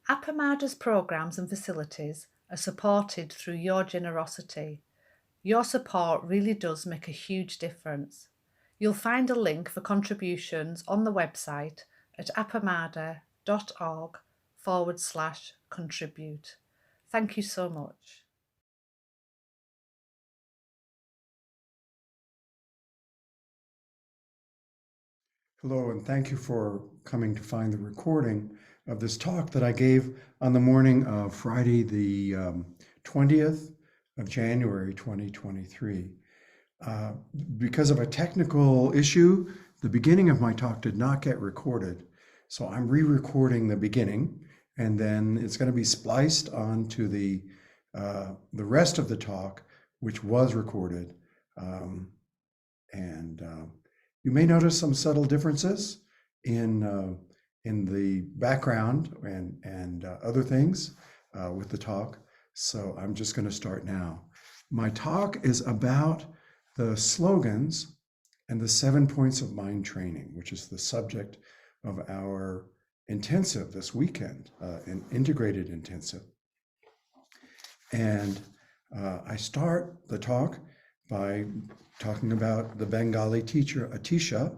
Appamada's programs and facilities are supported through your generosity. Your support really does make a huge difference. You'll find a link for contributions on the website at appamada.org/contribute. Thank you so much. Hello, and thank you for coming to find the recording of this talk that I gave on the morning of Friday, the 20th of January, 2023. Because of a technical issue, the beginning of my talk did not get recorded. So I'm re-recording the beginning, and then it's going to be spliced onto the rest of the talk, which was recorded. You may notice some subtle differences in the background and other things with the talk. So I'm just going to start now. My talk is about the slogans and the 7 points of mind training, which is the subject of our intensive this weekend, an integrated intensive. And I start the talk by talking about the Bengali teacher Atisha, who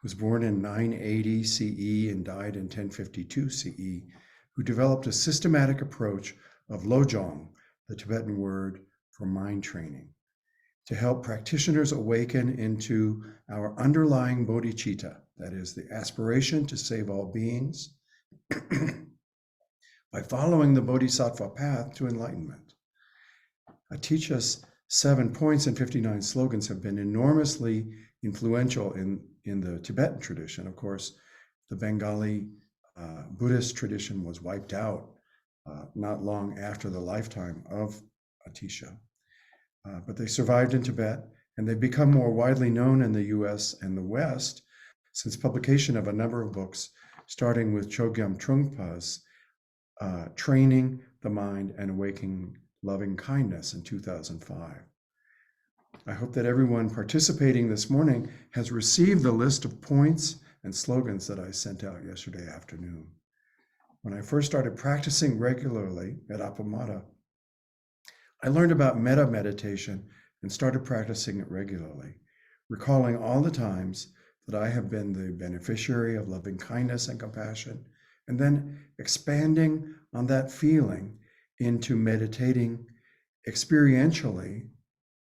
was born in 980 CE and died in 1052 CE, who developed a systematic approach of lojong, the Tibetan word for mind training, to help practitioners awaken into our underlying bodhicitta, that is, the aspiration to save all beings, by following the bodhisattva path to enlightenment. Atisha's 7 points and 59 slogans have been enormously influential in the Tibetan tradition. Of course, the Bengali Buddhist tradition was wiped out not long after the lifetime of Atisha. But they survived in Tibet, and they've become more widely known in the US and the West since publication of a number of books, starting with Chogyam Trungpa's Training the Mind and Awakening Loving Kindness in 2005. I hope that everyone participating this morning has received the list of points and slogans that I sent out yesterday afternoon. When I first started practicing regularly at Appamada, I learned about metta meditation and started practicing it regularly, recalling all the times that I have been the beneficiary of loving kindness and compassion, and then expanding on that feeling into meditating experientially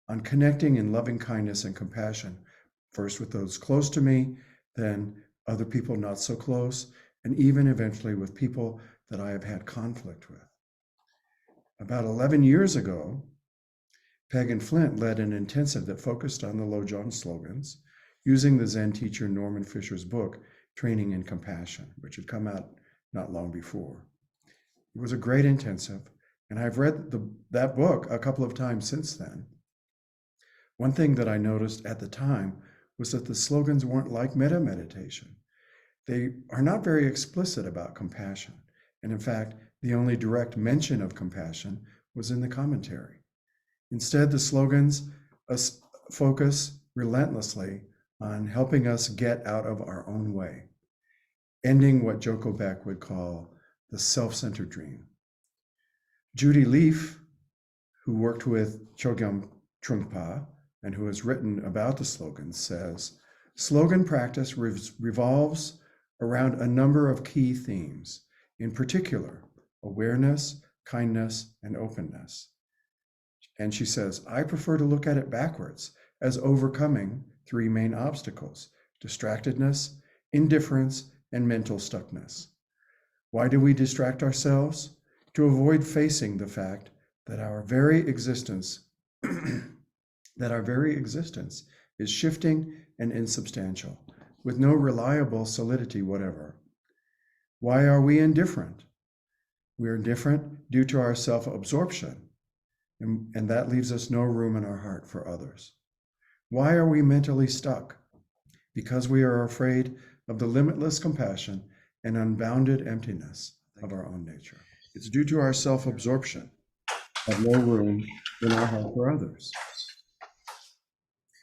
on connecting in loving kindness and compassion, first with those close to me, then other people not so close, and even eventually with people that I have had conflict with. About 11 years ago, Peg and Flint led an intensive that focused on the Lojong slogans using the Zen teacher Norman Fisher's book, Training in Compassion, which had come out not long before. It was a great intensive, and I've read that book a couple of times since then. One thing that I noticed at the time was that the slogans weren't like metta meditation. They are not very explicit about compassion. And in fact, the only direct mention of compassion was in the commentary. Instead, the slogans focus relentlessly on helping us get out of our own way, ending what Joko Beck would call the self-centered dream. Judy Leaf, who worked with Chogyam Trungpa and who has written about the slogans, says, slogan practice revolves around a number of key themes, in particular, awareness, kindness, and openness. And she says, I prefer to look at it backwards as overcoming 3 main obstacles: distractedness, indifference, and mental stuckness. Why do we distract ourselves? To avoid facing the fact that our very existence is shifting and insubstantial, with no reliable solidity whatever. Why are we indifferent? We are indifferent due to our self-absorption, and that leaves us no room in our heart for others. Why are we mentally stuck? Because we are afraid of the limitless compassion and unbounded emptiness of our own nature. It's due to our self-absorption of no room in our heart for others.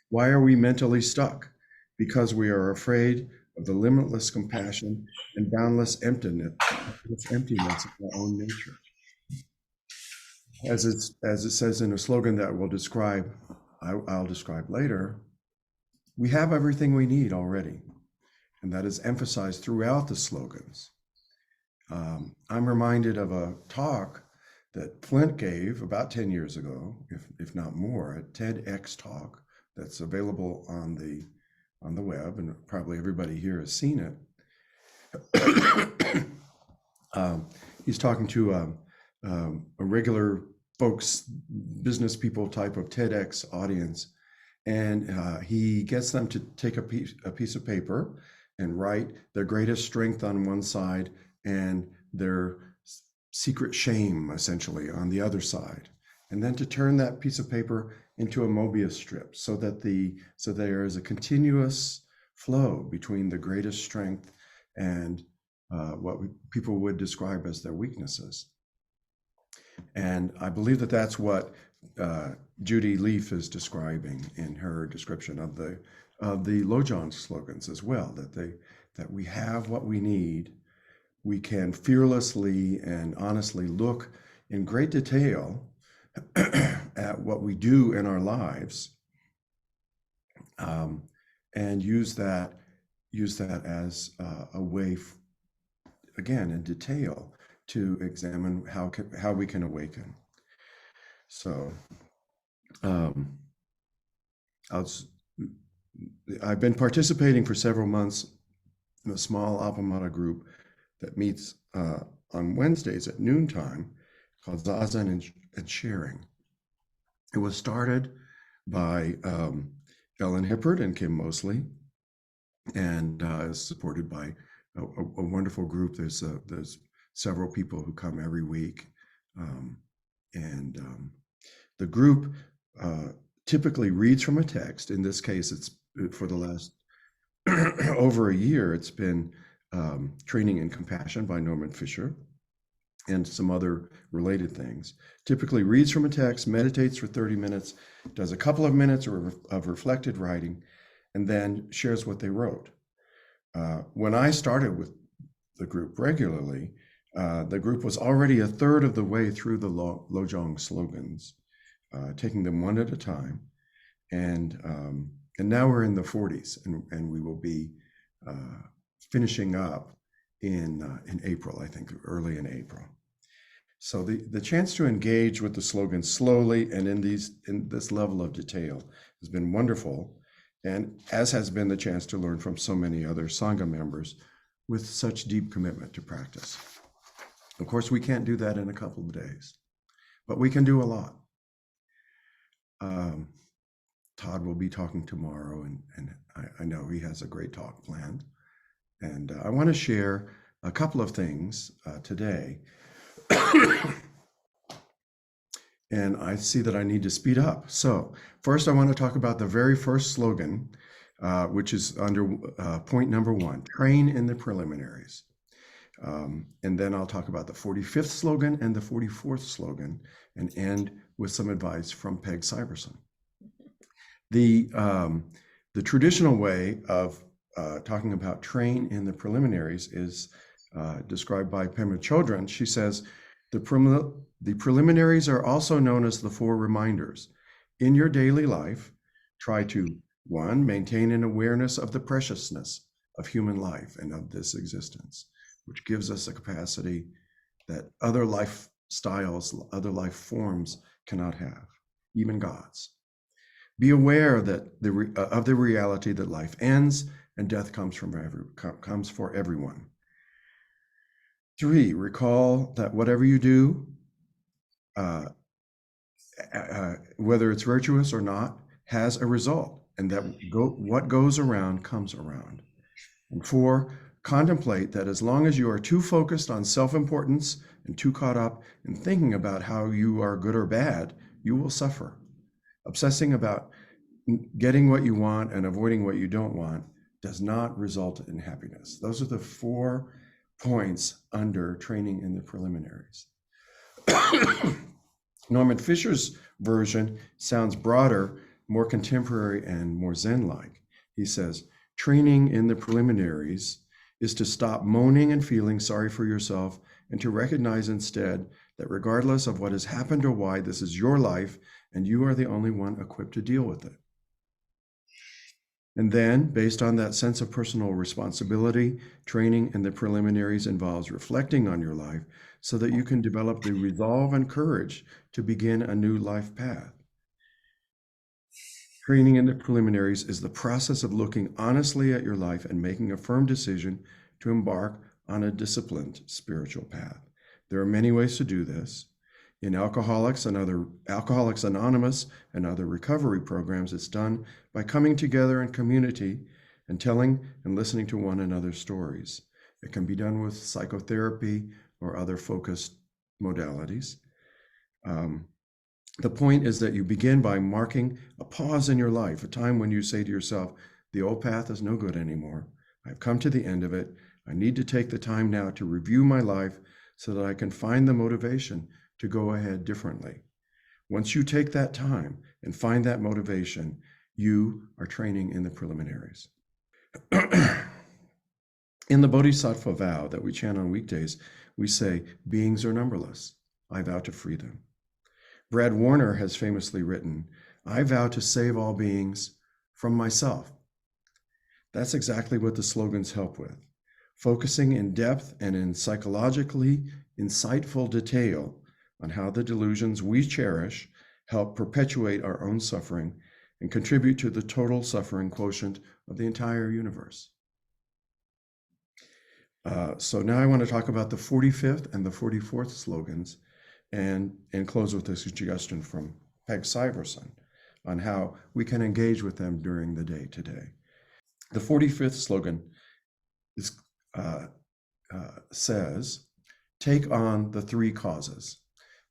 Why are we mentally stuck? Because we are afraid of the limitless compassion and boundless emptiness of our own nature. As it says in a slogan that I'll describe later, we have everything we need already, and that is emphasized throughout the slogans. I'm reminded of a talk that Flint gave about 10 years ago, if not more, a TEDx talk that's available on the web, and probably everybody here has seen it. He's talking to a regular folks, business people type of TEDx audience, and he gets them to take a piece of paper and write their greatest strength on one side and their secret shame, essentially, on the other side, and then to turn that piece of paper into a Mobius strip so there is a continuous flow between the greatest strength and what people would describe as their weaknesses. And I believe that that's what Judy Leaf is describing in her description of the Lojong slogans as well, that we have what we need. We can fearlessly and honestly look in great detail at what we do in our lives, and use that as a way, again, in detail, to examine how we can awaken. So I've been participating for several months in a small Alpha Mata group that meets on Wednesdays at noontime, called Zazen and Sharing. It was started by Ellen Hippert and Kim Mosley, and is supported by a wonderful group. There's several people who come every week, and the group typically reads from a text. In this case, it's for the last over a year. It's been Training in Compassion by Norman Fisher, and some other related things. Typically reads from a text, meditates for 30 minutes, does a couple of minutes of reflected writing, and then shares what they wrote. When I started with the group regularly, the group was already a third of the way through the Lojong slogans, taking them one at a time. And now we're in the 40s, and we will be finishing up in April, I think, early in April. So the chance to engage with the slogans slowly and in this level of detail has been wonderful, and as has been the chance to learn from so many other Sangha members with such deep commitment to practice. Of course, we can't do that in a couple of days, but we can do a lot. Todd will be talking tomorrow, and I know he has a great talk planned. And I want to share a couple of things today. And I see that I need to speed up. So first, I want to talk about the very first slogan, which is under point number 1, train in the preliminaries. And then I'll talk about the 45th slogan and the 44th slogan, and end with some advice from Peg Syverson. The traditional way of talking about train in the preliminaries is described by Pema Chodron. She says, the preliminaries are also known as the 4 reminders. In your daily life, try to, 1, maintain an awareness of the preciousness of human life and of this existence, which gives us a capacity that other lifestyles, other life forms cannot have, even God's. Be aware that of the reality that life ends and death comes for everyone. 3, recall that whatever you do, whether it's virtuous or not, has a result, and that what goes around comes around. And 4, contemplate that as long as you are too focused on self-importance and too caught up in thinking about how you are good or bad, you will suffer. Obsessing about getting what you want and avoiding what you don't want does not result in happiness. Those are the 4 points under training in the preliminaries. Norman Fisher's version sounds broader, more contemporary, and more Zen-like. He says, Training in the preliminaries is to stop moaning and feeling sorry for yourself and to recognize instead that regardless of what has happened or why, this is your life and you are the only one equipped to deal with it. And then, based on that sense of personal responsibility, training in the preliminaries involves reflecting on your life so that you can develop the resolve and courage to begin a new life path. Training in the preliminaries is the process of looking honestly at your life and making a firm decision to embark on a disciplined spiritual path. There are many ways to do this. In Alcoholics Anonymous and other recovery programs, it's done by coming together in community and telling and listening to one another's stories. It can be done with psychotherapy or other focused modalities. The point is that you begin by marking a pause in your life, a time when you say to yourself, the old path is no good anymore. I've come to the end of it. I need to take the time now to review my life so that I can find the motivation to go ahead differently. Once you take that time and find that motivation, you are training in the preliminaries. In the Bodhisattva vow that we chant on weekdays, we say, beings are numberless. I vow to free them. Brad Warner has famously written, I vow to save all beings from myself. That's exactly what the slogans help with. Focusing in depth and in psychologically insightful detail on how the delusions we cherish help perpetuate our own suffering and contribute to the total suffering quotient of the entire universe. So now I want to talk about the 45th and the 44th slogans and close with a suggestion from Peg Syverson on how we can engage with them during the day today. The 45th slogan is, says, take on the three causes.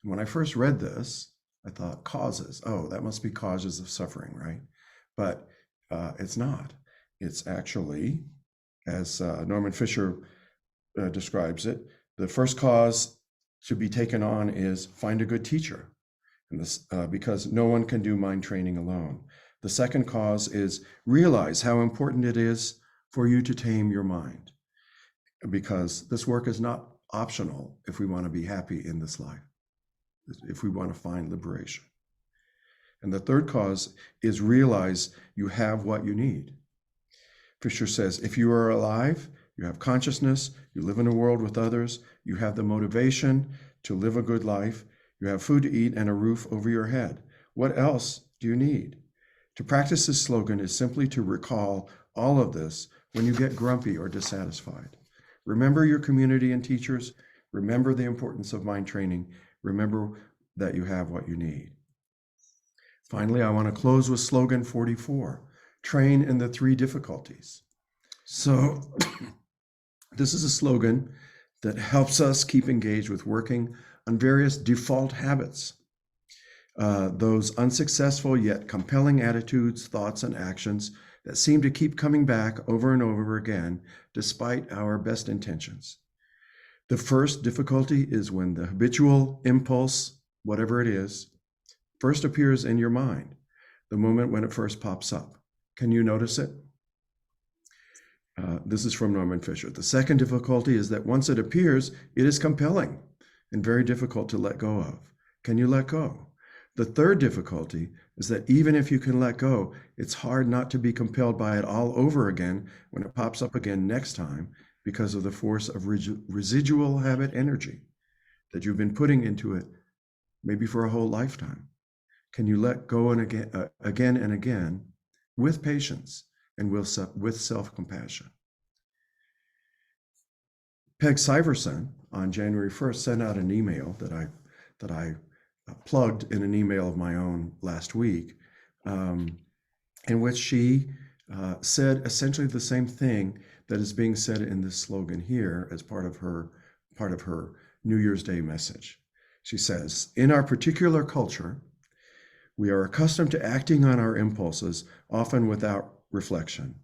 And when I first read this, I thought causes, oh, that must be causes of suffering, right? But it's not. It's actually, as Norman Fisher describes it, the first cause to be taken on is find a good teacher, and this because no one can do mind training alone. The second cause is realize how important it is for you to tame your mind, because this work is not optional if we want to be happy in this life, if we want to find liberation. And the third cause is realize you have what you need. Fisher says, if you are alive, you have consciousness, you live in a world with others, you have the motivation to live a good life, you have food to eat and a roof over your head. What else do you need? To practice this slogan is simply to recall all of this when you get grumpy or dissatisfied. Remember your community and teachers. Remember the importance of mind training. Remember that you have what you need. Finally, I want to close with slogan 44, train in the three difficulties. So this is a slogan that helps us keep engaged with working on various default habits, those unsuccessful yet compelling attitudes, thoughts, and actions that seem to keep coming back over and over again despite our best intentions. The first difficulty is when the habitual impulse, whatever it is, first appears in your mind, the moment when it first pops up. Can you notice it? This is from Norman Fisher. The second difficulty is that once it appears, it is compelling and very difficult to let go of. Can you let go? The third difficulty is that even if you can let go, it's hard not to be compelled by it all over again when it pops up again next time because of the force of residual habit energy that you've been putting into it maybe for a whole lifetime. Can you let go and again and again with patience and with self-compassion? Peg Syverson on January 1st sent out an email that I plugged in an email of my own last week, in which she said essentially the same thing that is being said in this slogan here as part of her New Year's Day message. She says, in our particular culture, we are accustomed to acting on our impulses, often without reflection.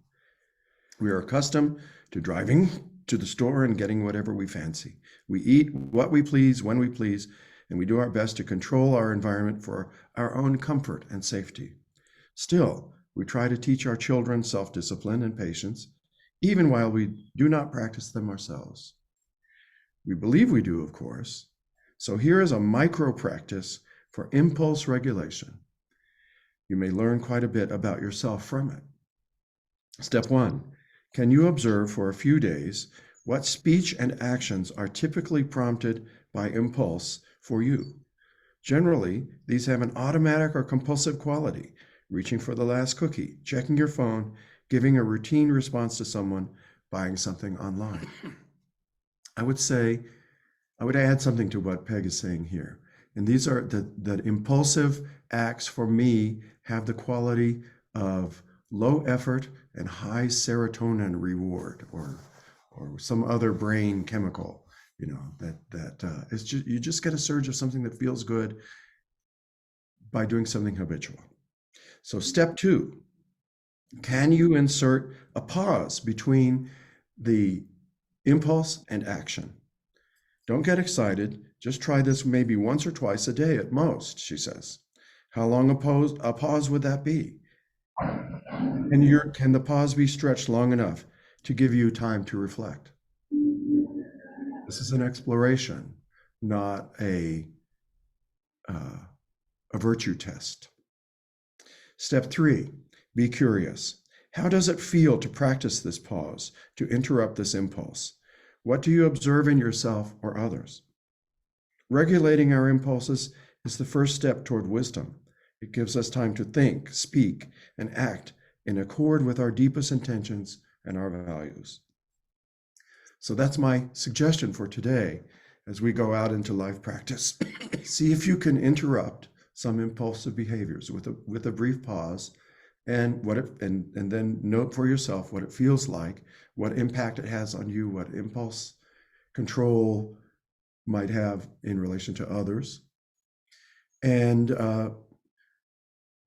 We are accustomed to driving to the store and getting whatever we fancy. We eat what we please, when we please, and we do our best to control our environment for our own comfort and safety. Still, We try to teach our children self-discipline and patience, even while we do not practice them ourselves. We believe we do, of course. So here is a micro practice for impulse regulation. You may learn quite a bit about yourself from it. Step 1, can you observe for a few days what speech and actions are typically prompted by impulse for you? Generally, these have an automatic or compulsive quality: reaching for the last cookie, checking your phone, giving a routine response to someone, buying something online. I would add something to what Peg is saying here. And these are the impulsive acts for me have the quality of low effort and high serotonin reward, or some other brain chemical, that it's just, you just get a surge of something that feels good by doing something habitual. So step 2, can you insert a pause between the impulse and action? Don't get excited. Just try this maybe once or twice a day at most, she says. How long a pause would that be? And can the pause be stretched long enough to give you time to reflect? This is an exploration, not a virtue test. Step 3, be curious. How does it feel to practice this pause, to interrupt this impulse? What do you observe in yourself or others? Regulating our impulses is the first step toward wisdom. It gives us time to think, speak, and act in accord with our deepest intentions and our values. So that's my suggestion for today as we go out into life practice. See if you can interrupt some impulsive behaviors with a brief pause, and and then note for yourself what it feels like, what impact it has on you, what impulse control might have in relation to others, and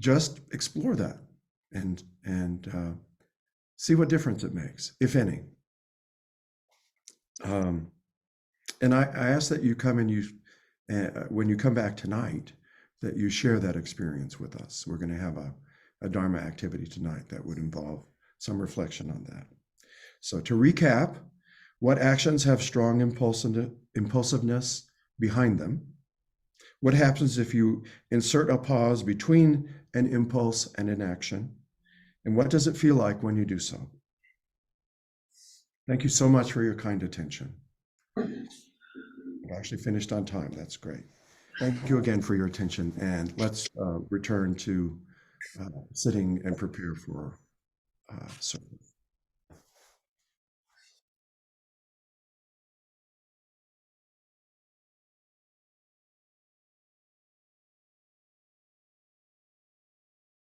just explore that and see what difference it makes, if any. And I ask that you come and when you come back tonight, that you share that experience with us. We're going to have a Dharma activity tonight that would involve some reflection on that. So to recap, what actions have strong impulsiveness behind them? What happens if you insert a pause between an impulse and an action? And what does it feel like when you do so? Thank you so much for your kind attention. I've actually finished on time. That's great. Thank you again for your attention. And let's return to sitting and prepare for service.